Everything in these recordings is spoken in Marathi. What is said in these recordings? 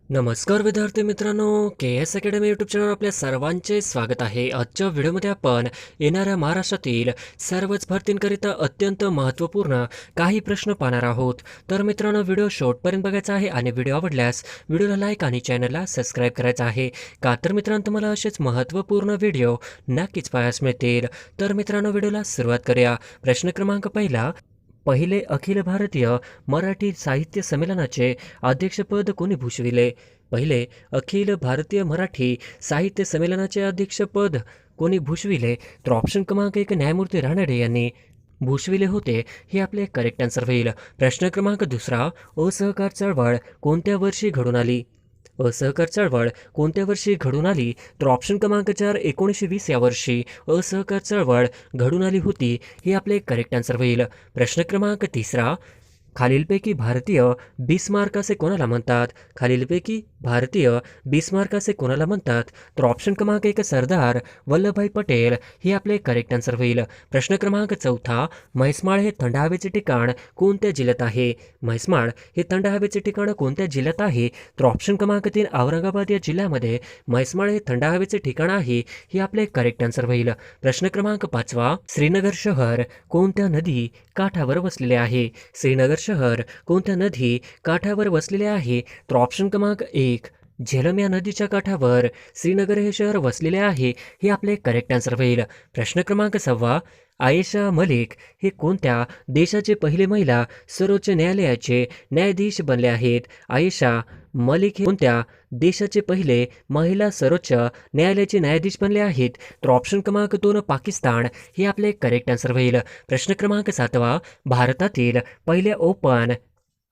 नमस्कार विद्यार्थी मित्रांनो, के एस अकॅडमी यूट्यूब चॅनल आपल्या सर्वांचे स्वागत आहे. आजच्या व्हिडिओमध्ये आपण येणाऱ्या महाराष्ट्रातील सर्वच भरतींकरिता अत्यंत महत्त्वपूर्ण काही प्रश्न पाहणार आहोत. तर मित्रांनो, व्हिडिओ शेवटपर्यंत बघायचा आहे आणि व्हिडिओ आवडल्यास व्हिडिओला लाईक आणि चॅनलला सबस्क्राईब करायचं आहे. का तर मित्रांनो, तुम्हाला असेच महत्त्वपूर्ण व्हिडिओ नक्कीच पाहायला मिळतील. तर मित्रांनो, व्हिडिओला सुरुवात करूया. प्रश्न क्रमांक पहिला, पहिले अखिल भारतीय मराठी साहित्य संमेलनाचे अध्यक्षपद कोणी भूषविले? पहिले अखिल भारतीय मराठी साहित्य संमेलनाचे अध्यक्षपद कोणी भूषविले? तर ऑप्शन क्रमांक एक, न्यायमूर्ती रानडे यांनी भूषविले होते. हे आपले करेक्ट आन्सर होईल. प्रश्न क्रमांक दुसरा, असहकार चळवळ कोणत्या वर्षी घडून आली? असहकार चळवळ कोणत्या वर्षी घडून आली? तर ऑप्शन क्रमांक 4, 1920 या वर्षी असहकार चळवळ घडून आली होती. हे आपले करेक्ट आन्सर होईल. प्रश्न क्रमांक तिसरा, खालीलपैकी भारतीय बिस्मार्क असे कोणाला म्हणतात? खालीलपैकी भारतीय बिस्मार्क असे कोणाला म्हणतात? तर ऑप्शन क्रमांक एक, सरदार वल्लभभाई पटेल. हे आपले करेक्ट आन्सर होईल. प्रश्न क्रमांक चौथा, म्हैसमाळ हे थंड हवेचे ठिकाण कोणत्या जिल्ह्यात आहे? म्हैसमाळ हे थंड हवेचे ठिकाण कोणत्या जिल्ह्यात आहे? तर ऑप्शन क्रमांक 3, औरंगाबाद या जिल्ह्यामध्ये म्हैसमाळ हे थंड हवेचे ठिकाण आहे. हे आपले करेक्ट आन्सर होईल. प्रश्न क्रमांक पाचवा, श्रीनगर शहर कोणत्या नदी काठावर वसलेले आहे? श्रीनगर शहर कोणत्या नदी काठावर वसलेले आहे? तर ऑप्शन क्रमांक एक, झेलम या नदीच्या काठावर श्रीनगर हे शहर वसलेले आहे. हे आपले करेक्ट आन्सर होईल. प्रश्न क्रमांक सहावा, आयेशा मलिक हे कोणत्या देशाचे पहिले महिला सर्वोच्च न्यायालयाचे न्यायाधीश बनले आहेत? आयेशा मलिक हे कोणत्या देशाचे पहिले महिला सर्वोच्च न्यायालयाचे न्यायाधीश बनले आहेत? तर ऑप्शन क्रमांक 2, पाकिस्तान. हे आपले करेक्ट आन्सर होईल. प्रश्न क्रमांक सातवा, भारतातील पहिल्या ओपन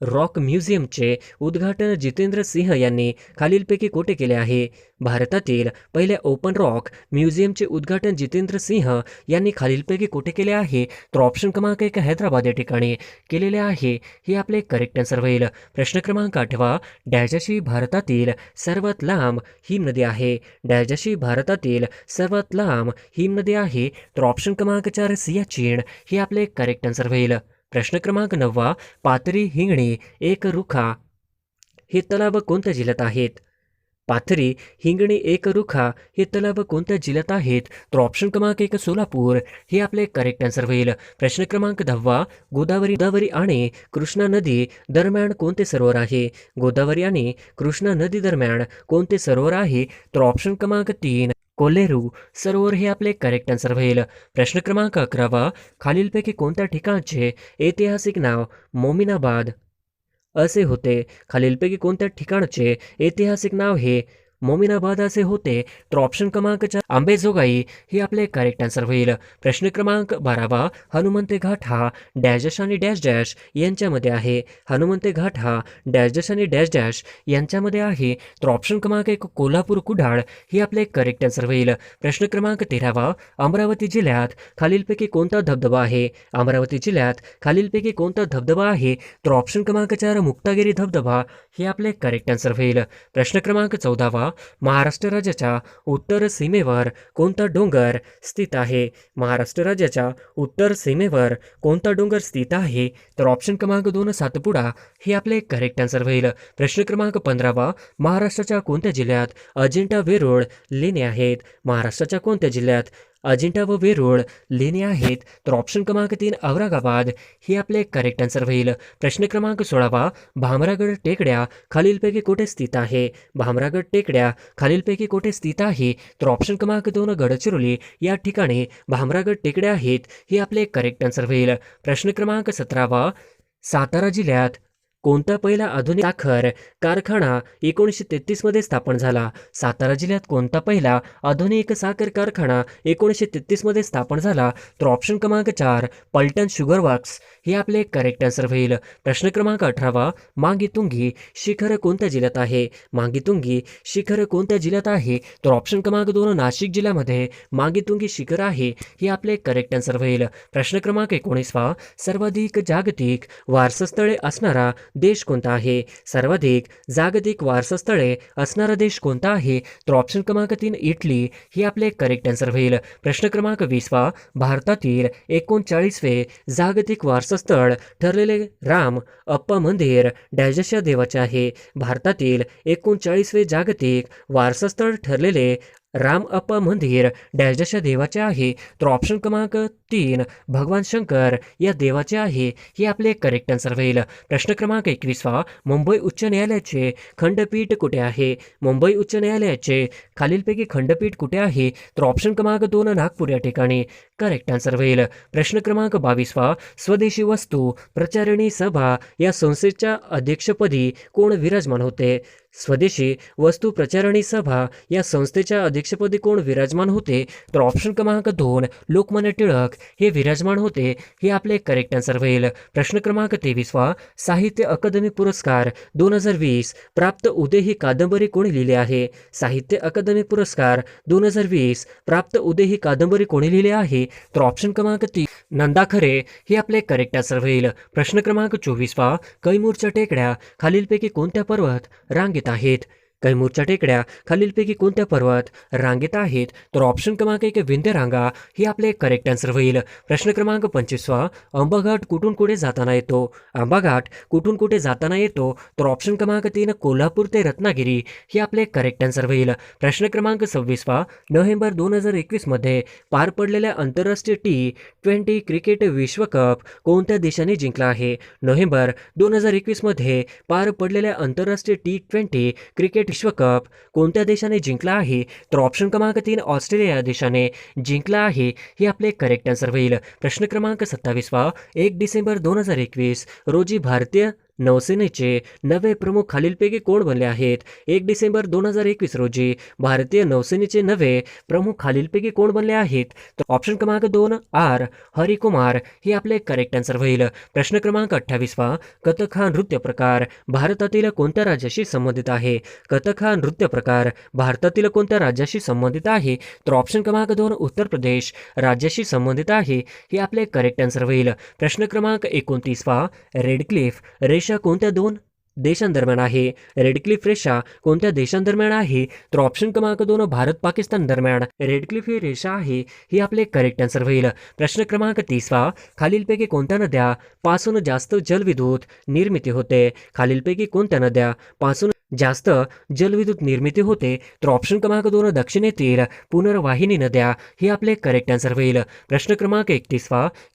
रॉक म्युझियमचे उद्घाटन जितेंद्र सिंह यांनी खालीलपैकी कोठे केले आहे? भारतातील पहिल्या ओपन रॉक म्युझियमचे उद्घाटन जितेंद्र सिंह यांनी खालीलपैकी कोठे केले आहे? तर ऑप्शन क्रमांक 1, हैदराबाद या ठिकाणी केलेले आहे. हे आपले करेक्ट आन्सर होईल. प्रश्न क्रमांक आठवा, डॅजाशी भारतातील सर्वात लांब हिमनदी आहे? डॅजाशी भारतातील सर्वात लांब हिमनदी आहे? तर ऑप्शन क्रमांक 4, सियाचीन. हे आपले करेक्ट आन्सर होईल. प्रश्न क्रमांक 9, पाथरी, हिंगणी, एकरुखा हे तलाव कोणत्या जिल्ह्यात आहेत? पाथरी, हिंगणी, एकरुखा हे तलाव कोणत्या जिल्ह्यात आहेत? तर ऑप्शन क्रमांक 1, सोलापूर. हे आपले करेक्ट आन्सर होईल. प्रश्न क्रमांक 10, गोदावरी आणि कृष्णा नदी दरम्यान कोणते सरोवर आहे? गोदावरी आणि कृष्णा नदी दरम्यान कोणते सरोवर आहे? तर ऑप्शन क्रमांक 3, कोल्हेरू सरोवर. हे आपले करेक्ट आन्सर होईल. प्रश्न क्रमांक 11, खालीलपैकी कोणत्या ठिकाणचे ऐतिहासिक नाव मोमिनाबाद असे होते? खालीलपैकी कोणत्या ठिकाणचे ऐतिहासिक नाव हे मोमिनाबाद असे होते? तर ऑप्शन क्रमांक 4, आंबेजोगाई. हे आपले करेक्ट आन्सर होईल. प्रश्न क्रमांक 12, हनुमंते घाट हा डॅश आणि डॅश डॅश यांच्यामध्ये आहे? हनुमंते घाट हा डॅश आणि डॅश डॅश यांच्यामध्ये आहे. तर ऑप्शन क्रमांक 1, कोल्हापूर कुडाळ. हे आपले करेक्ट आन्सर होईल. प्रश्न क्रमांक 13, अमरावती जिल्ह्यात खालीलपैकी कोणता धबधबा आहे? अमरावती जिल्ह्यात खालीलपैकी कोणता धबधबा आहे? तर ऑप्शन क्रमांक 4, मुक्तागिरी धबधबा. हे आपले करेक्ट आन्सर होईल. प्रश्न क्रमांक 14, महाराष्ट्र राज्याच्या उत्तर सीमेवर कोणता डोंगर स्थित आहे? महाराष्ट्र राज्याच्या उत्तर सीमेवर कोणता डोंगर स्थित आहे? तर ऑप्शन क्रमांक 2, सातपुडा. हे आपले करेक्ट आन्सर होईल. प्रश्न क्रमांक 15, महाराष्ट्राच्या कोणत्या जिल्ह्यात अजिंठा वेरूळ लेणी आहेत? महाराष्ट्राच्या कोणत्या जिल्ह्यात अजिंठा व वेरूळ लेणी आहेत? तर ऑप्शन क्रमांक 3, औरंगाबाद. हे आपले करेक्ट आन्सर होईल. प्रश्न क्रमांक 16, भामरागड टेकड्या खालीलपैकी कोठे स्थित आहे? भामरागड टेकड्या खालीलपैकी कोठे स्थित आहे? तर ऑप्शन क्रमांक 2, गडचिरोली या ठिकाणी भामरागड टेकड्या आहेत. हे आपले करेक्ट आन्सर होईल. प्रश्न क्रमांक 17, सातारा जिल्ह्यात कोणता पहिला आधुनिक साखर कारखाना 1933 मध्ये स्थापन झाला? सातारा जिल्ह्यात कोणता पहिला आधुनिक साखर कारखाना 1933 मध्ये स्थापन झाला? तर ऑप्शन क्रमांक 4, पलटण शुगर वर्क्स. हे आपले करेक्ट आन्सर होईल. प्रश्न क्रमांक 18, मांगीतुंगी शिखर कोणत्या जिल्ह्यात आहे? मांगीतुंगी शिखर कोणत्या जिल्ह्यात आहे? तर ऑप्शन क्रमांक 2, नाशिक जिल्ह्यामध्ये मांगीतुंगी शिखर आहे. हे आपले करेक्ट आन्सर होईल. प्रश्न क्रमांक 19, सर्वाधिक जागतिक वारसास्थळे असणारा देश कोणता आहे? सर्वाधिक जागतिक वारसा स्थळे असणारा देश कोणता आहे? तर ऑप्शन क्रमांक 3 इटली ही आपले करेक्ट आन्सर होईल. प्रश्न क्रमांक 20 भारतातील 39वे जागतिक वारसा स्थळ ठरलेले राम अप्पा मंदिर डॅश या देवाचे आहे. भारतातील 39वे जागतिक वारसा स्थळ ठरलेले राम अप्पा मंदिर डॅश या देवाचे आहे. तर ऑप्शन क्रमांक 3 भगवान शंकर या देवाचे आहे. हे आपले करेक्ट आन्सर होईल. प्रश्न क्रमांक 21 मुंबई उच्च न्यायालयाचे खंडपीठ कुठे आहे? मुंबई उच्च न्यायालयाचे खालीलपैकी खंडपीठ कुठे आहे? तर ऑप्शन क्रमांक 2 नागपूर या ठिकाणी करेक्ट आन्सर होईल. प्रश्न क्रमांक 22 स्वदेशी वस्तू प्रचारिणी सभा या संस्थेच्या अध्यक्षपदी कोण विराजमान होते? स्वदेशी वस्तू प्रचारिणी सभा या संस्थेच्या अध्यक्षपदी कोण विराजमान होते? तर ऑप्शन क्रमांक 2 लोकमान्य टिळक हे विराजमान होते. हे आपले करेक्ट आन्सर होईल. प्रश्न क्रमांक 23 साहित्य अकादमी पुरस्कार 2020 प्राप्त उदय ही कादंबरी कोणी लिहिली आहे? साहित्य अकादमी पुरस्कार 2020 प्राप्त उदय ही कादंबरी कोणी लिहिली आहे? तर ऑप्शन क्रमांक 3 नंदा खरे हे आपले करेक्ट आन्सर होईल. प्रश्न क्रमांक 24 कैमूरच्या टेकड्या खालीलपैकी कोणत्या पर्वत रांगेत आहेत? कैमूरच्या टेकड्या खालीलपैकी कोणत्या पर्वत रांगेत आहेत? तर ऑप्शन क्रमांक 1 विंध्यरांगा हे आपले करेक्ट आन्सर होईल. प्रश्न क्रमांक 25 आंबाघाट कुठून कुठे जाताना येतो? आंबाघाट कुठून कुठे जाताना येतो? तर ऑप्शन क्रमांक 3 कोल्हापूर ते रत्नागिरी हे आपले करेक्ट आन्सर होईल. प्रश्न क्रमांक 26 नोव्हेंबर 2021 मध्ये पार पडलेल्या आंतरराष्ट्रीय T20 क्रिकेट विश्वकप कोणत्या देशाने जिंकला आहे? नोव्हेंबर 2021 मध्ये पार पडलेल्या आंतरराष्ट्रीय T20 क्रिकेट विश्वकप कोणत्या देशाने जिंकला आहे? तर ऑप्शन क्रमांक 3 ऑस्ट्रेलिया या देशाने जिंकला आहे. हे आपले करेक्ट आन्सर होईल. प्रश्न क्रमांक 27 1 डिसेंबर 2021 रोजी भारतीय नौसेनेचे नवे प्रमुख खालीलपैकी कोण बनले आहेत? 1 डिसेंबर 2021 रोजी भारतीय नौसेनेचे नवे प्रमुख खालीलपैकी कोण बनले आहेत? तर ऑप्शन क्रमांक 2 आर हरिकुमार हे आपले करेक्ट आन्सर होईल. प्रश्न क्रमांक 28 कथक हा नृत्य प्रकार भारतातील कोणत्या राज्याशी संबंधित आहे? कथक हा नृत्य प्रकार भारतातील कोणत्या राज्याशी संबंधित आहे? तर ऑप्शन क्रमांक 2 उत्तर प्रदेश राज्याशी संबंधित आहे. हे आपले करेक्ट आन्सर होईल. प्रश्न क्रमांक 29 रेड क्लिफ रेषा कोणत्या 2 देशांदरम्यान आहे? रेड क्लिफ रेषा कोणत्या देशांदरम्यान आहे? तर ऑप्शन क्रमांक 2 भारत पाकिस्तान दरम्यान रेड क्लिफ ही रेषा आहे. ही आपले करेक्ट आन्सर होईल. प्रश्न क्रमांक 30 खालीलपैकी कोणत्या नद्या पासून जास्त जलविद्युत निर्मिती होते? खालीलपैकी कोणत्या नद्या पासून जास्त जलविद्युत निर्मिती होते? तर ऑप्शन क्रमांक 2 दक्षिणेतील पुनर्वाहिनी नद्या हे आपले करेक्ट आन्सर होईल. प्रश्न क्रमांक 31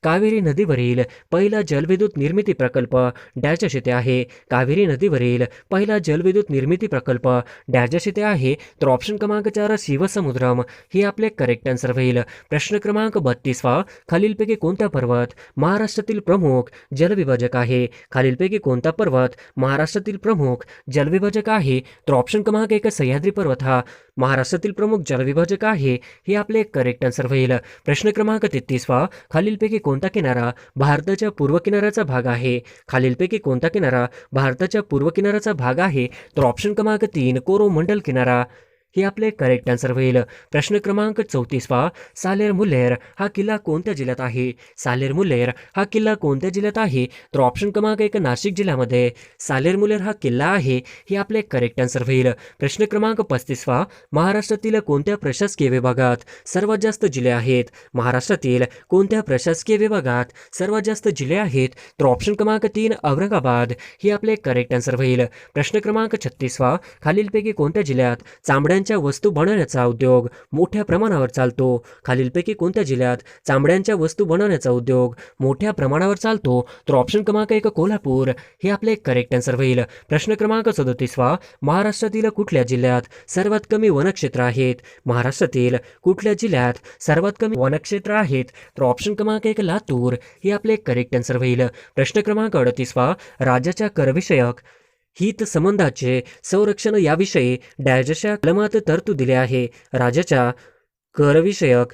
कावेरी नदीवरील पहिला जलविद्युत निर्मिती प्रकल्प डॅश येथे आहे? कावेरी नदीवरील पहिला जलविद्युत निर्मिती प्रकल्प डॅश येथे आहे. तर ऑप्शन क्रमांक 4 शिवसमुद्रम हे आपले करेक्ट आन्सर होईल. प्रश्न क्रमांक 32 खालीलपैकी कोणता पर्वत महाराष्ट्रातील प्रमुख जलविभाजक आहे? खालीलपैकी कोणता पर्वत महाराष्ट्रातील प्रमुख जलविभाजक आहे? तर ऑप्शन क्रमांक 1 सह्याद्री पर्वत हा महाराष्ट्रातील प्रमुख जलविभाजक आहे. हे आपले करेक्ट आन्सर होईल. प्रश्न क्रमांक 33 खालीलपैकी कोणता किनारा भारताच्या पूर्व किनाऱ्याचा भाग आहे? खालीलपैकी कोणता किनारा भारताच्या पूर्व किनाऱ्याचा भाग आहे? तर ऑप्शन क्रमांक 3 कोरोमंडल किनारा हे आपले करेक्ट आन्सर होईल. प्रश्न क्रमांक 34 सालेर मुल्लेर हा किल्ला कोणत्या जिल्ह्यात आहे? सालेर मुल्लेर हा किल्ला कोणत्या जिल्ह्यात आहे? तर ऑप्शन क्रमांक 1 नाशिक जिल्ह्यामध्ये सालेर मुल्लेर हा किल्ला आहे. हे आपले करेक्ट आन्सर होईल. प्रश्न क्रमांक 35 महाराष्ट्रातील कोणत्या प्रशासकीय विभागात सर्वात जास्त जिल्हे आहेत? महाराष्ट्रातील कोणत्या प्रशासकीय विभागात सर्वात जास्त जिल्हे आहेत? तर ऑप्शन क्रमांक 3 औरंगाबाद हे आपले करेक्ट आन्सर होईल. प्रश्न क्रमांक 36 खालीलपैकी कोणत्या जिल्ह्यात चांबड्यांच्या वस्तू बनवण्याचा उद्योग मोठ्या प्रमाणावर चालतो? खालीलपैकी कोणत्या जिल्ह्यात चांबड्यांच्या वस्तू बनवण्याचा उद्योग मोठ्या प्रमाणावर चालतो? तर ऑप्शन क्रमांक 1 कोल्हापूर हे आपले करेक्ट आन्सर होईल. प्रश्न क्रमांक 37 महाराष्ट्रातील कुठल्या जिल्ह्यात सर्वात कमी वनक्षेत्र आहेत? महाराष्ट्रातील कुठल्या जिल्ह्यात सर्वात कमी वनक्षेत्र आहेत? तर ऑप्शन क्रमांक 1 लातूर हे आपले करेक्ट आन्सर होईल. प्रश्न क्रमांक 38 राज्याच्या करविषयक हित संबंधाचे संरक्षण याविषयी डॅशच्या कलमात तरतूद दिले आहे? राज्याच्या करविषयक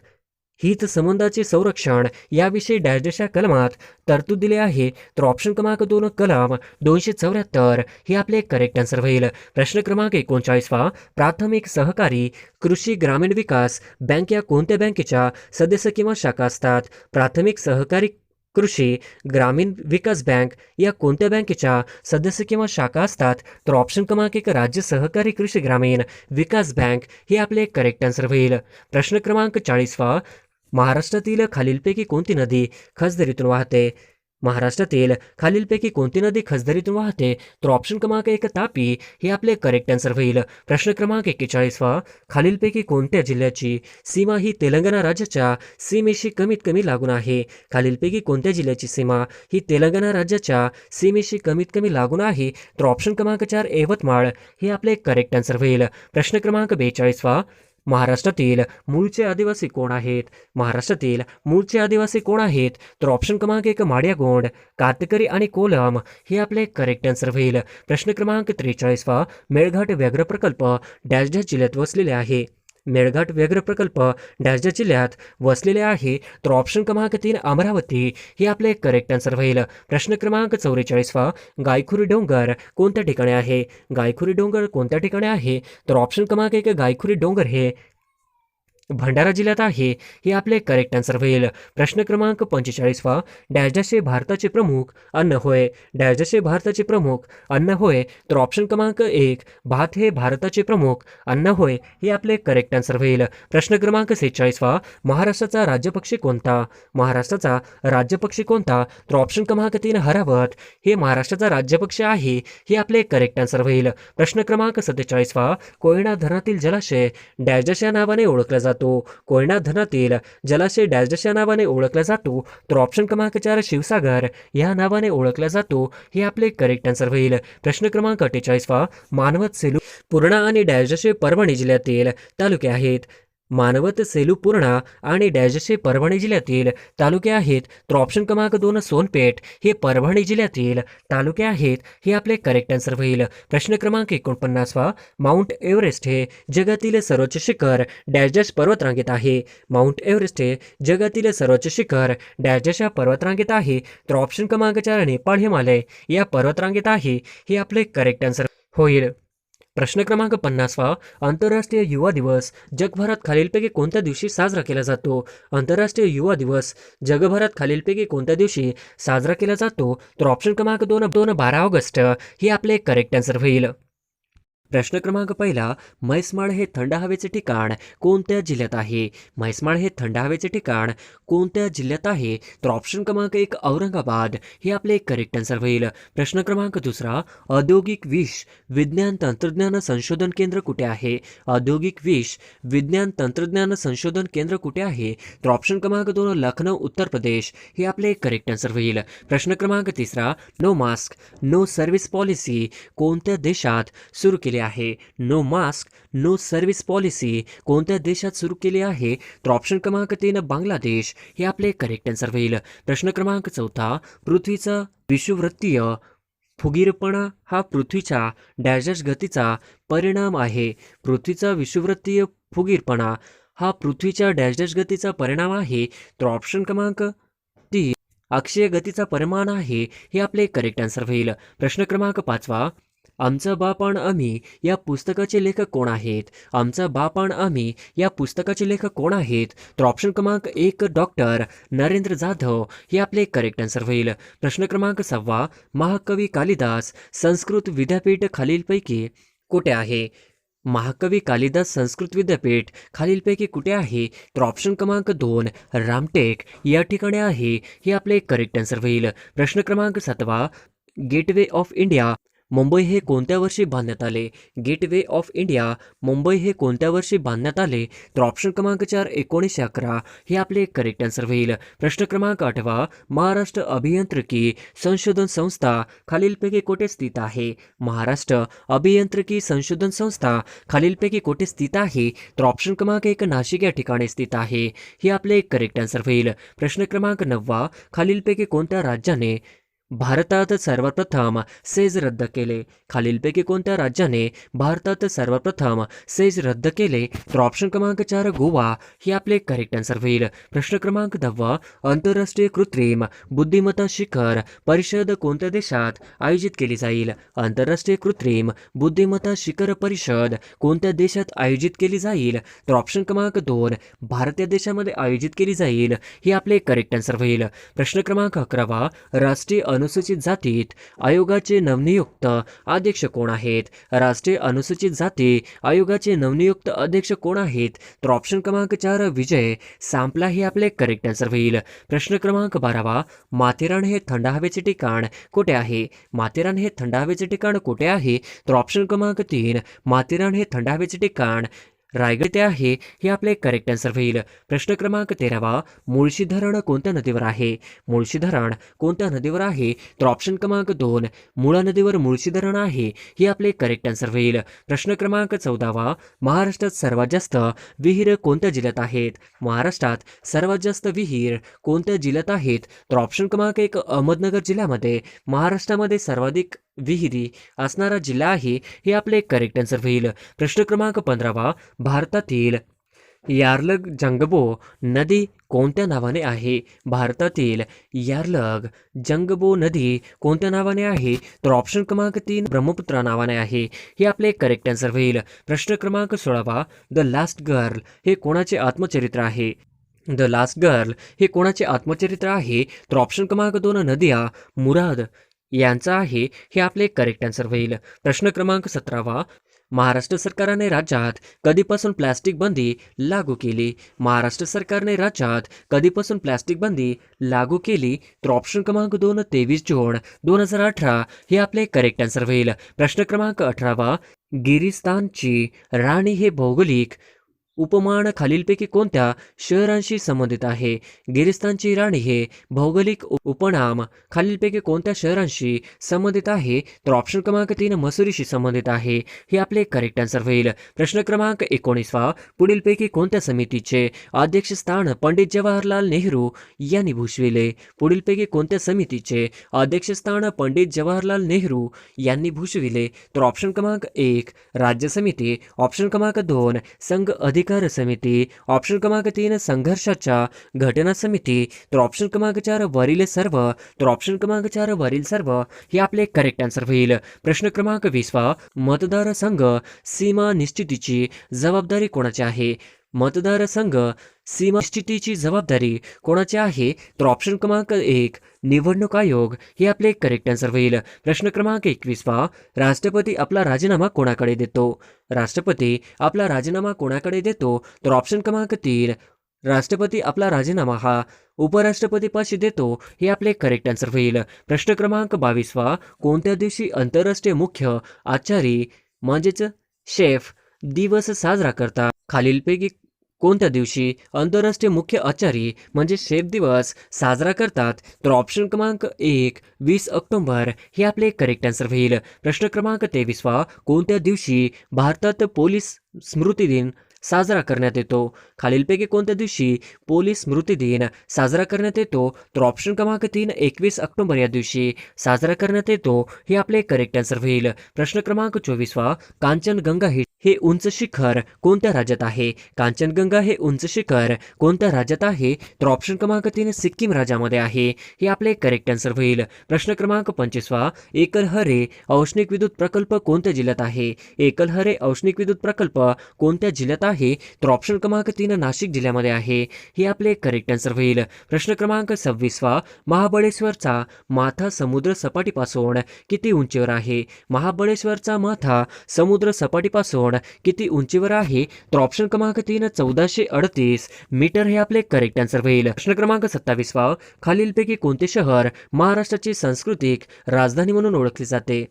हित संबंधाचे संरक्षण याविषयी डॅशच्या कलमात तरतूद दिले आहे? तर ऑप्शन क्रमांक 2 कलम 274 हे आपले करेक्ट आन्सर होईल. प्रश्न क्रमांक 39 प्राथमिक सहकारी कृषी ग्रामीण विकास बँक या कोणत्या बँकेच्या सदस्य किंवा शाखा असतात? प्राथमिक सहकारी कृषी ग्रामीण विकास बँक या कोणत्या बँकेच्या सदस्य किंवा शाखा असतात? तर ऑप्शन क्रमांक 1 राज्य सहकारी कृषी ग्रामीण विकास बँक हे आपले करेक्ट आन्सर होईल. प्रश्न क्रमांक 40वा, महाराष्ट्रातील खालीलपैकी कोणती नदी खसदरीतून वाहते? महाराष्ट्रातील खालीलपैकी कोणती नदी खसदरीतून वाहते? तर ऑप्शन क्रमांक 1 तापी हे आपले करेक्ट आन्सर होईल. प्रश्न क्रमांक 41वा, खालीलपैकी कोणत्या जिल्ह्याची सीमा ही तेलंगणा राज्याच्या सीमेशी कमीत कमी लागून आहे? खालीलपैकी कोणत्या जिल्ह्याची सीमा ही तेलंगणा राज्याच्या सीमेशी कमीत कमी लागून आहे? तर ऑप्शन क्रमांक 4 यवतमाळ हे आपले करेक्ट आन्सर होईल. प्रश्न क्रमांक 42वा, महाराष्ट्रातील मूळचे आदिवासी कोण आहेत? महाराष्ट्रातील मूळचे आदिवासी कोण आहेत? तर ऑप्शन क्रमांक 1 माडिया गोंड, कातकरी आणि कोलम हे आपले करेक्ट आन्सर होईल. प्रश्न क्रमांक 43वा, मेळघाट व्याघ्र प्रकल्प डॅश डॅश जिल्ह्यात वसलेले आहे? मेळघाट व्याघ्र प्रकल्प डॅश डॅश जिल्ह्यात वसलेले आहे? तर ऑप्शन क्रमांक 3 अमरावती हे आपले करेक्ट आन्सर होईल. प्रश्न क्रमांक 44वा, गायखुरी डोंगर कोणत्या ठिकाणी आहे? गायखुरी डोंगर कोणत्या ठिकाणी आहे? तर ऑप्शन क्रमांक 1 गायखुरी डोंगर हे भंडारा जिल्ह्यात आहे हे आपले करेक्ट आन्सर होईल. प्रश्न क्रमांक 45वा, डॅश डॅश हे भारताचे प्रमुख अन्न होय? डॅश डॅश हे भारताचे प्रमुख अन्न होय? तर ऑप्शन क्रमांक 1 भात हे भारताचे प्रमुख अन्न होय हे आपले करेक्ट आन्सर होईल. प्रश्न क्रमांक 46वा, महाराष्ट्राचा राज्यपक्षी कोणता? महाराष्ट्राचा राज्यपक्षी कोणता? तर ऑप्शन क्रमांक 3 हरावत हे महाराष्ट्राचा राज्यपक्षी आहे हे आपले करेक्ट आन्सर होईल. प्रश्न क्रमांक 47वा, कोयना धरणातील जलाशय डॅश डॅश या नावाने ओळखला जातो? कोयना धरणातील जलाशय डॅश डॅश या नावाने ओळखला जातो? तर ऑप्शन क्रमांक 4 शिवसागर या नावाने ओळखला जातो हे आपले करेक्ट आन्सर होईल. प्रश्न क्रमांक 48वा, मानवत, सेलू, पूर्णा आणि डॅश डॅश हे परभणी जिल्ह्यातील तालुके आहेत? मानवत, सेलू, पूर्णा आणि डॅश डॅश हे परभणी जिल्ह्यातील तालुके आहेत? तर ऑप्शन क्रमांक 2 सोनपेठ हे परभणी जिल्ह्यातील तालुके आहेत हे आपले करेक्ट आन्सर होईल. प्रश्न क्रमांक 49वा, माउंट एव्हरेस्ट हे जगातील सर्वोच्च शिखर डॅश डॅश पर्वतरांगेत आहे? माउंट एव्हरेस्ट हे जगातील सर्वोच्च शिखर डॅश डॅश या पर्वतरांगेत आहे? तर ऑप्शन क्रमांक 4 नेपाळ हिमालय या पर्वतरांगेत आहे हे आपले करेक्ट आन्सर होईल. प्रश्न क्रमांक 50वा, आंतरराष्ट्रीय युवा दिवस जगभरात खालीलपैकी कोणत्या दिवशी साजरा केला जातो? आंतरराष्ट्रीय युवा दिवस जगभरात खालीलपैकी कोणत्या दिवशी साजरा केला जातो? तर ऑप्शन क्रमांक 2 12 ऑगस्ट हे आपले करेक्ट आन्सर होईल. प्रश्न क्रमांक 1, म्हैसमाळ हे थंड हवेचे ठिकाण कोणत्या जिल्ह्यात आहे? म्हैसमाळ हे थंड हवेचे ठिकाण कोणत्या जिल्ह्यात आहे? तर ऑप्शन क्रमांक 1 औरंगाबाद हे आपले करेक्ट आन्सर होईल. प्रश्न क्रमांक 2, औद्योगिक विष विज्ञान तंत्रज्ञान संशोधन केंद्र कुठे आहे? औद्योगिक विष विज्ञान तंत्रज्ञान संशोधन केंद्र कुठे आहे? तर ऑप्शन क्रमांक 2 लखनौ उत्तर प्रदेश हे आपले करेक्ट आन्सर होईल. प्रश्न क्रमांक 3, no mask no service policy कोणत्या देशात सुरू केली आहे? No mask no service policy कोणत्या देशात सुरू केली आहे? तर ऑप्शन क्रमांक 3 बांगलादेश हे आपले करेक्ट आन्सर होईल. प्रश्न क्रमांक 4, पृथ्वीचा विषुववृत्तीय फुगीरपणा हा पृथ्वीच्या डॅश डॅश गतीचा परिणाम आहे? पृथ्वीचा विषुववृत्तीय फुगीरपणा हा पृथ्वीच्या डॅश डॅश गतीचा परिणाम आहे? तर ऑप्शन क्रमांक 3 अक्षीय गतीचा परिमाण आहे हे आपले करेक्ट आन्सर होईल. प्रश्न क्रमांक 5, आमचा बाप आणि आम्ही या पुस्तकाचे लेखक कोण आहेत? आमचा बाप आणि आम्ही या पुस्तकाचे लेखक कोण आहेत? तर ऑप्शन क्रमांक 1 डॉक्टर नरेंद्र जाधव हे आपले करेक्ट आन्सर होईल. प्रश्न क्रमांक 6, महाकवी कालिदास संस्कृत विद्यापीठ खालीलपैकी कुठे आहे? महाकवी कालिदास संस्कृत विद्यापीठ खालीलपैकी कुठे आहे? तर ऑप्शन क्रमांक 2 रामटेक या ठिकाणी आहे हे आपले करेक्ट आन्सर होईल. प्रश्न क्रमांक 7, गेटवे ऑफ इंडिया मुंबई हे कोणत्या वर्षी बांधण्यात आले? गेटवे ऑफ इंडिया मुंबई हे कोणत्या वर्षी बांधण्यात आले? तर ऑप्शन क्रमांक 4 1911 हे आपले करेक्ट आन्सर होईल. प्रश्न क्रमांक 8, महाराष्ट्र अभियांत्रिकी संशोधन संस्था खालीलपैकी कुठे स्थित आहे? महाराष्ट्र अभियांत्रिकी संशोधन संस्था खालीलपैकी कुठे स्थित आहे? तर ऑप्शन क्रमांक 1 नाशिक या ठिकाणी स्थित आहे हे आपले करेक्ट आन्सर होईल. प्रश्न क्रमांक 9, खालीलपैकी कोणत्या राज्याने भारतात सर्वप्रथम सेज रद्द केले. खालीलपैकी कोणत्या राज्याने भारतात सर्वप्रथम सेज रद्द केले? तर ऑप्शन क्रमांक 4 गोवा हे आपले करेक्ट आन्सर होईल. प्रश्न क्रमांक 10 आंतरराष्ट्रीय कृत्रिम बुद्धिमत्ता शिखर परिषद कोणत्या देशात आयोजित केली जाईल? आंतरराष्ट्रीय कृत्रिम बुद्धिमत्ता शिखर परिषद कोणत्या देशात आयोजित केली जाईल? तर ऑप्शन क्रमांक 2 भारत या देशामध्ये आयोजित केली जाईल हे आपले करेक्ट आन्सर होईल. प्रश्न क्रमांक 11 राष्ट्रीय अनुसूचित जातीत आयोगाचे नवनियुक्त अध्यक्ष कोण आहेत? राष्ट्रीय अनुसूचित जाती आयोगाचे नवनियुक्त अध्यक्ष कोण आहेत? तर ऑप्शन क्रमांक 4 विजय सांपला हे आपले करेक्ट आन्सर होईल. प्रश्न क्रमांक 12 माथेरान हे थंड हवेचे ठिकाण कुठे आहे? माथेरान हे थंड हवेचे ठिकाण कुठे आहे? तर ऑप्शन क्रमांक 3 माथेरान हे थंड हवेचे ठिकाण रायगड येथे आहे हे आपले करेक्ट आन्सर होईल. प्रश्न क्रमांक 13 मुळशी धरण कोणत्या नदीवर आहे? मुळशी धरण कोणत्या नदीवर आहे? तर ऑप्शन क्रमांक 2 मुळा नदीवर मुळशी धरण आहे हे आपले करेक्ट आन्सर होईल. प्रश्न क्रमांक 14 महाराष्ट्रात सर्वात जास्त विहीर कोणत्या जिल्ह्यात आहेत? महाराष्ट्रात सर्वात जास्त विहीर कोणत्या जिल्ह्यात आहेत? तर ऑप्शन क्रमांक 1 अहमदनगर जिल्ह्यामध्ये महाराष्ट्रामध्ये सर्वाधिक विहिरी असणारा जिल्हा आहे हे आपले करेक्ट आन्सर होईल. प्रश्न क्रमांक 15 भारतातील यार्लग जंगबो नदी कोणत्या नावाने आहे? भारतातील यार्लग जंगबो नदी कोणत्या नावाने आहे? तर ऑप्शन क्रमांक 3 ब्रह्मपुत्रा नावाने आहे हे आपले करेक्ट आन्सर होईल. प्रश्न क्रमांक 16 द लास्ट गर्ल हे कोणाचे आत्मचरित्र आहे? द लास्ट गर्ल हे कोणाचे आत्मचरित्र आहे? तर ऑप्शन क्रमांक 2 नदिया मुराद यांचा आहे हे आपले करेक्ट आन्सर होईल. प्रश्न क्रमांक 17 महाराष्ट्र सरकारने राज्यात कधीपासून प्लॅस्टिक बंदी लागू केली? महाराष्ट्र सरकारने राज्यात कधीपासून प्लॅस्टिक बंदी लागू केली? तर ऑप्शन क्रमांक 2 23 जून 2018 हे आपले करेक्ट आन्सर होईल. प्रश्न क्रमांक 18 गिरिस्तानची राणी हे भौगोलिक उपमान खालीलपैकी कोणत्या शहरांशी संबंधित आहे? गिरिस्तानची राणी हे भौगोलिक उपनाम खालीलपैकी कोणत्या शहरांशी संबंधित आहे? तर ऑप्शन क्रमांक 3 मसुरीशी संबंधित आहे हे आपले करेक्ट आन्सर होईल. प्रश्न क्रमांक 19 पुढीलपैकी कोणत्या समितीचे अध्यक्षस्थान पंडित जवाहरलाल नेहरू यांनी भूषविले? पुढीलपैकी कोणत्या समितीचे अध्यक्षस्थान पंडित जवाहरलाल नेहरू यांनी भूषविले? तर ऑप्शन क्रमांक 1 राज्य समिती, ऑप्शन क्रमांक 2 संघ अधिकार समिती, ऑप्शन क्रमांक 3 संघर्षाच्या घटना समिती, तर ऑप्शन क्रमांक 4 वरील सर्व, तर ऑप्शन क्रमांक 4 वरील सर्व हे आपले करेक्ट आन्सर होईल. प्रश्न क्रमांक 20 मतदारसंघ सीमा निश्चितीची जबाबदारी कोणाची आहे? मतदारसंघ सीमा निश्चितीची जबाबदारी कोणाची आहे? तर ऑप्शन क्रमांक 1 निवडणूक आयोग हे आपले करेक्ट आन्सर होईल. प्रश्न क्रमांक 21 राष्ट्रपती आपला राजीनामा कोणाकडे देतो? राष्ट्रपती आपला राजीनामा कोणाकडे देतो? तर ऑप्शन क्रमांक 3 राष्ट्रपती आपला राजीनामा हा उपराष्ट्रपतीपाशी देतो हे आपले करेक्ट आन्सर होईल. प्रश्न क्रमांक 22 कोणत्या दिवशी आंतरराष्ट्रीय मुख्य आचारी म्हणजेच शेफ दिवस साजरा करतात? खालीलपैकी कोणत्या दिवशी आंतरराष्ट्रीय मुख्य आचारी म्हणजे शेफ दिवस साजरा करतात? तर ऑप्शन क्रमांक 1 20 ऑक्टोबर हे आपले करेक्ट आन्सर होईल. प्रश्न क्रमांक 23 कोणत्या दिवशी भारतात पोलीस स्मृती दिन साजरा करण्यात येतो? खालीलपैकी कोणत्या दिवशी पोलीस स्मृती दिन साजरा करण्यात येतो? तर ऑप्शन क्रमांक 3 21 ऑक्टोबर या दिवशी साजरा करण्यात येतो हे आपले करेक्ट आन्सर होईल. प्रश्न क्रमांक 24 कांचनगंगा हे उंच शिखर कोणत्या राज्यात आहे? कांचनगंगा हे उंच शिखर कोणत्या राज्यात आहे? तर ऑप्शन क्रमांक 3 सिक्कीम राज्यामध्ये आहे हे आपले करेक्ट आन्सर होईल. प्रश्न क्रमांक 25 एकलहरे औष्णिक विद्युत प्रकल्प कोणत्या जिल्ह्यात आहे? एकलहरे औष्णिक विद्युत प्रकल्प कोणत्या जिल्ह्यात आहे? तर ऑप्शन क्रमांक 3 नाशिक जिल्ह्यामध्ये आहे हे आपले करेक्ट आन्सर होईल. प्रश्न क्रमांक 26 महाबळेश्वरचा माथा समुद्र सपाटीपासून किती उंचीवर आहे? महाबळेश्वरचा माथा समुद्र सपाटीपासून किती उंचीवर आहे? तर ऑप्शन क्रमांक 3 1438 मीटर हे आपले करेक्ट आन्सर होईल. प्रश्न क्रमांक 27 खालीलपैकी कोणते शहर महाराष्ट्राची सांस्कृतिक राजधानी म्हणून ओळखले जाते?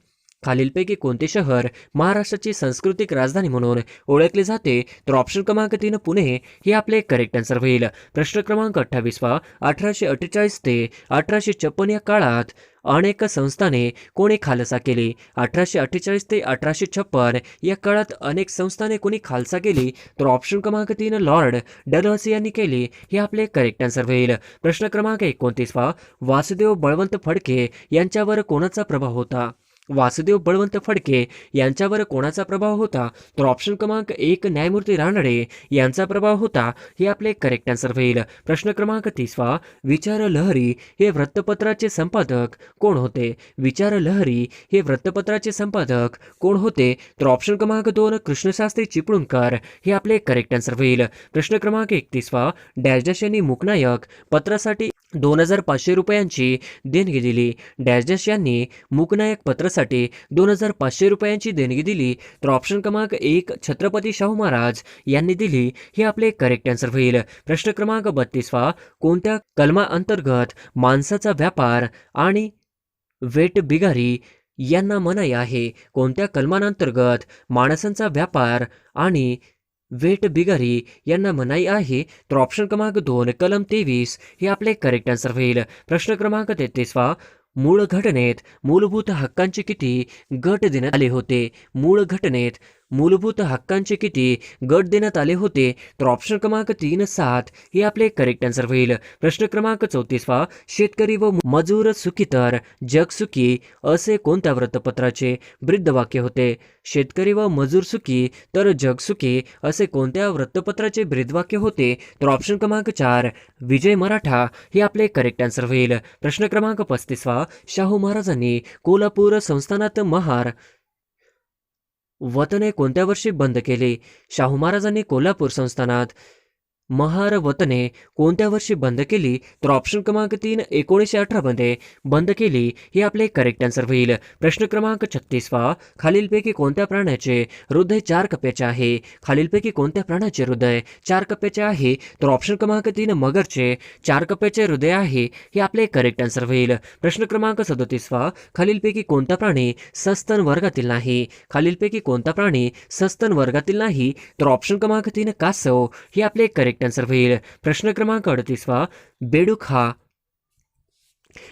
खालीलपैकी कोणते शहर महाराष्ट्राची सांस्कृतिक राजधानी म्हणून ओळखले जाते? तर ऑप्शन क्रमांक 3 पुणे हे आपले करेक्ट आन्सर होईल. प्रश्न क्रमांक 28 1848 ते 1856 या काळात अनेक संस्थाने कोणी खालसा केली? 1848 ते 1856 या काळात अनेक संस्थाने कोणी खालसा केली? तर ऑप्शन क्रमांक 3 लॉर्ड डलहौसी यांनी केली हे आपले करेक्ट आन्सर होईल. प्रश्न क्रमांक 29 वासुदेव बळवंत फडके यांच्यावर कोणाचा प्रभाव होता? वासुदेव बळवंत फडके यांच्यावर कोणाचा प्रभाव होता? तर ऑप्शन क्रमांक 1 न्यायमूर्ती रानडे यांचा प्रभाव होता हे आपले करेक्ट आन्सर होईल. प्रश्न क्रमांक 30 विचार लहरी हे वृत्तपत्राचे संपादक कोण होते? विचार लहरी हे वृत्तपत्राचे संपादक कोण होते? तर ऑप्शन क्रमांक 2 कृष्णशास्त्री चिपळूणकर हे आपले करेक्ट आन्सर होईल. प्रश्न क्रमांक 31 डॅश डॅश यांनी मूकनायक पत्रासाठी 2500 रुपयांची देणगी दिली. डॅश डॅश यांनी मूकनायक पत्रासाठी 2500 रुपयांची देणगी दिली. तर ऑप्शन क्रमांक 1 छत्रपती शाहू महाराज यांनी दिली हे आपले करेक्ट आन्सर होईल. प्रश्न क्रमांक 32 कोणत्या कलमाअंतर्गत माणसाचा व्यापार आणि वेठबिगारी यांना मनाई आहे? कोणत्या कलमांतर्गत माणसांचा व्यापार आणि वेठबिगारी यांना मनाई आहे? तर ऑप्शन क्रमांक 2 कलम 23 हे आपले करेक्ट आन्सर होईल. प्रश्न क्रमांक 33 मूळ घटनेत मूलभूत हक्कांचे किती गट देण्यात आले होते? मूळ घटनेत मूलभूत हक्कांचे किती गट देण्यात आले होते? तर ऑप्शन क्रमांक 3 7 हे आपले करेक्ट आन्सर होईल. प्रश्न क्रमांक 34 शेतकरी व मजूर सुखी तर जग सुखी असे कोणत्या वृत्तपत्राचे ब्रीदवाक्य होते? शेतकरी व मजूर सुखी तर जग सुखी असे कोणत्या वृत्तपत्राचे ब्रीदवाक्य होते? तर ऑप्शन क्रमांक 4 विजय मराठा हे आपले करेक्ट आन्सर होईल. प्रश्न क्रमांक 35 शाहू महाराजांनी कोल्हापूर संस्थानात महार वतने कोणत्या वर्षी बंद केले? शाहू महाराजांनी कोल्हापूर संस्थानात महार वतने कोणत्या वर्षी बंद केली? तर ऑप्शन क्रमांक 3 1918 मध्ये बंद केली हे आपले करेक्ट आन्सर होईल. प्रश्न क्रमांक 36 खालीलपैकी कोणत्या प्राण्याचे हृदय 4 कप्प्याचे आहे? खालीलपैकी कोणत्या प्राण्याचे हृदय 4 कप्प्याचे आहे? तर ऑप्शन क्रमांक 3 मगरचे 4 कप्प्याचे हृदय आहे हे आपले करेक्ट आन्सर होईल. प्रश्न क्रमांक 37 खालीलपैकी कोणता प्राणी सस्तन वर्गातील नाही? खालीलपैकी कोणता प्राणी सस्तन वर्गातील नाही? तर ऑप्शन क्रमांक 3 कासव हे आपले करेक्ट आन्सर होईल. प्रश्न क्रमांक 38 बेडूक हा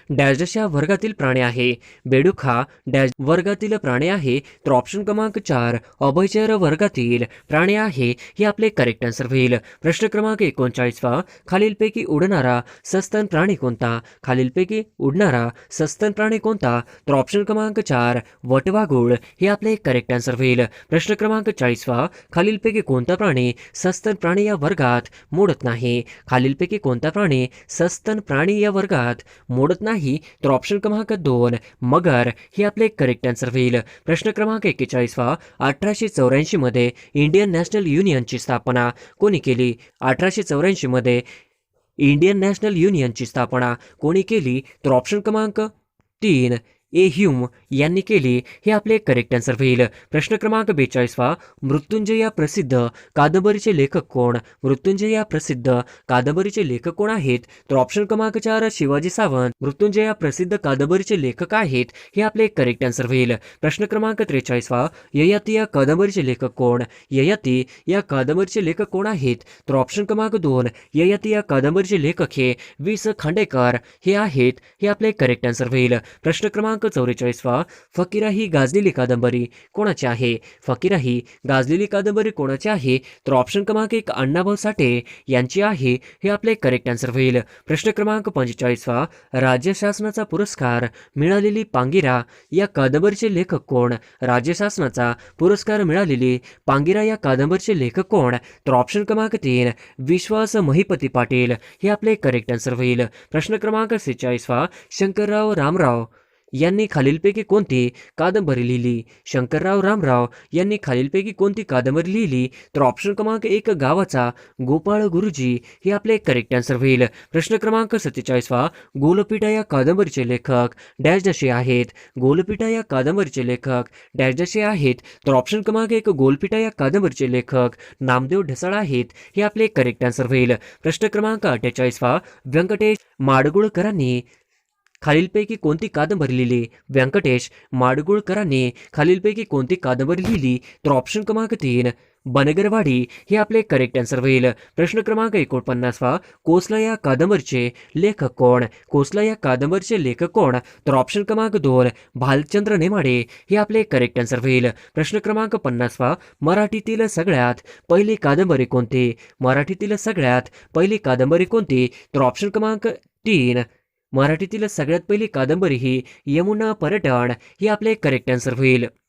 डॅश डॅश या वर्गातील प्राणी आहे. बेडूक हा डॅश वर्गातील प्राणी आहे. तर ऑप्शन क्रमांक 4 अभयचर वर्गातील प्राणी आहे हे आपले करेक्ट आन्सर होईल. प्रश्न क्रमांक 39 खालीलपैकी उडणारा सस्तन प्राणी कोणता? खालीलपैकी उडणारा सस्तन प्राणी कोणता? तर ऑप्शन क्रमांक 4 वटवाघूळ हे आपले करेक्ट आन्सर होईल. प्रश्न क्रमांक 40 खालीलपैकी कोणता प्राणी सस्तन प्राणी या वर्गात मोडत नाही? खालीलपैकी कोणता प्राणी सस्तन प्राणी या वर्गात मोडत नाही? तर ऑप्शन क्रमांक 2 मगर हे आपले करेक्ट आन्सर होईल. प्रश्न क्रमांक 41 1884 मध्ये इंडियन नॅशनल युनियनची स्थापना कोणी केली? 1884 मध्ये इंडियन नॅशनल युनियनची स्थापना कोणी केली? तर ऑप्शन क्रमांक 3 ए ह्यूम यांनी केली हे आपले करेक्ट आन्सर होईल. प्रश्न क्रमांक 42 मृत्युंजय या प्रसिद्ध कादंबरीचे लेखक कोण? मृत्युंजय या प्रसिद्ध कादंबरीचे लेखक कोण आहेत? तर ऑप्शन क्रमांक 4 शिवाजी सावंत मृत्युंजय या प्रसिद्ध कादंबरीचे लेखक आहेत हे आपले करेक्ट आन्सर होईल. प्रश्न क्रमांक 43 ययाती या कादंबरीचे लेखक कोण? ययाती या कादंबरीचे लेखक कोण आहेत? तर ऑप्शन क्रमांक 2 ययाती या कादंबरीचे लेखक हे वि.स. खांडेकर हे आहेत हे आपले करेक्ट आन्सर होईल. प्रश्न क्रमांक 44 फकीरा ही गाजलेली कादंबरी कोणाची आहे? फकीरा ही गाजलेली कादंबरी कोणाची आहे? तर ऑप्शन क्रमांक 1 अण्णाभाऊ साठे यांची आहे हे आपले करेक्ट आन्सर होईल. प्रश्न क्रमांक 45 राज्य शासनाचा पुरस्कार मिळालेली पांगिरा या कादंबरीचे लेखक कोण? राज्य शासनाचा पुरस्कार मिळालेली पांगिरा या कादंबरीचे लेखक कोण? तर ऑप्शन क्रमांक 3 विश्वास महिपती पाटील हे आपले करेक्ट आन्सर होईल. प्रश्न क्रमांक 46 शंकरराव रामराव यांनी खालीलपैकी कोणती कादंबरी लिहिली? शंकरराव रामराव यांनी खालीलपैकी कोणती कादंबरी लिहिली? तर ऑप्शन क्रमांक 1 गावाचा गोपाळ गुरुजी हे आपले करेक्ट आन्सर होईल. प्रश्न क्रमांक 47 गोलपीठा या कादंबरीचे लेखक डॅश डॅश आहेत? गोलपीठा या कादंबरीचे लेखक डॅश डॅश आहेत? तर ऑप्शन क्रमांक 1 गोलपीठा या कादंबरीचे लेखक नामदेव ढसाळ आहेत हे आपले करेक्ट आन्सर होईल. प्रश्न क्रमांक 48 व्यंकटेश माडगुळकरांनी खालीलपैकी कोणती कादंबरी लिहिली? व्यंकटेश माडगुळकरांनी खालीलपैकी कोणती कादंबरी लिहिली? तर ऑप्शन क्रमांक 3 बनगरवाडी हे आपले करेक्ट आन्सर होईल. प्रश्न क्रमांक 49वा, कोसला या कादंबरीचे लेखक कोण? कोसला या कादंबरीचे लेखक कोण? तर ऑप्शन क्रमांक 2 भालचंद्र नेमाडे हे आपले करेक्ट आन्सर होईल. प्रश्न क्रमांक 50वा, मराठीतील सगळ्यात पहिली कादंबरी कोणती? मराठीतील सगळ्यात पहिली कादंबरी कोणती? तर ऑप्शन क्रमांक 3 मराठीतील सगळ्यात पहिली कादंबरी ही यमुना पर्यटन हे आपले करेक्ट आन्सर होईल.